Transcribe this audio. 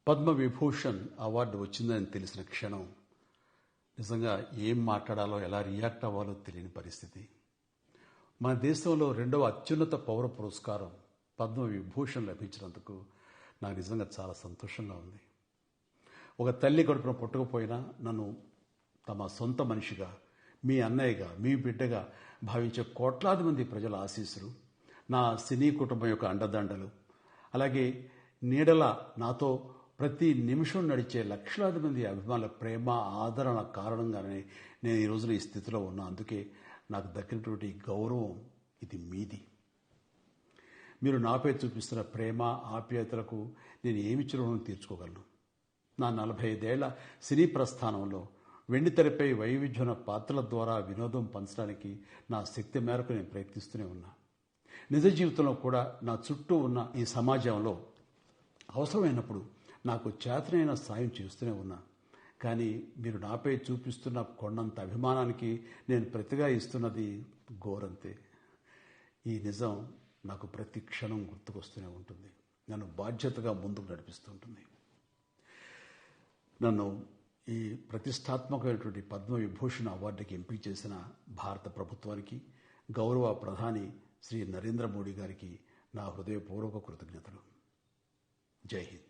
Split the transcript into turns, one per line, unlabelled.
Padma Vibhushan award వచ్చిందని తెలిసిన క్షణం నిజంగా ఏం మాట్లాడాలో ఎలా రియాక్ట్ అవ్వాలో తెలియని పరిస్థితి. మన దేశంలో రెండవ అత్యున్నత పౌర పురస్కారం పద్మవిభూషణ్ లభించినందుకు నాకు నిజంగా చాలా సంతోషంగా ఉంది. ఒక తల్లి కడుపున పుట్టకపోయినా నన్ను తమ సొంత మనిషిగా, మీ అన్నయ్యగా, మీ బిడ్డగా భావించే కోట్లాది మంది ప్రజల ఆశీస్సులు, నా సినీ కుటుంబం యొక్క అండదండలు, అలాగే నీడల నాతో ప్రతి నిమిషం నడిచే లక్షలాది మంది అభిమానుల ప్రేమ, ఆదరణ కారణంగానే నేను ఈ రోజున ఈ స్థితిలో ఉన్నా. అందుకే నాకు దక్కినటువంటి గౌరవం ఇది మీది. మీరు నాపై చూపిస్తున్న ప్రేమ, ఆప్యాయతలకు నేను ఏమి చిరునవ్వు తీర్చుకోగలను? నా 45 ఏళ్ల సినీ ప్రస్థానంలో వెండితెరపై వైవిధ్యమైన పాత్రల ద్వారా వినోదం పంచడానికి నా శక్తి మేరకు నేను ప్రయత్నిస్తూనే ఉన్నా. నిజ జీవితంలో కూడా నా చుట్టూ ఉన్న ఈ సమాజంలో అవసరమైనప్పుడు నాకు చేతనైన సాయం చేస్తూనే ఉన్నా. కానీ మీరు నాపై చూపిస్తున్న కొండంత అభిమానానికి నేను ప్రతిగా ఇస్తున్నది గోరంతే. ఈ నిజం నాకు ప్రతి క్షణం గుర్తుకొస్తూనే ఉంటుంది, నన్ను బాధ్యతగా ముందుకు నడిపిస్తుంటుంది. నన్ను ఈ ప్రతిష్టాత్మకమైనటువంటి పద్మవిభూషణ్ అవార్డుకి ఎంపిక చేసిన భారత ప్రభుత్వానికి, గౌరవ ప్రధాని శ్రీ నరేంద్ర మోడీ గారికి నా హృదయపూర్వక కృతజ్ఞతలు. జై హింద్.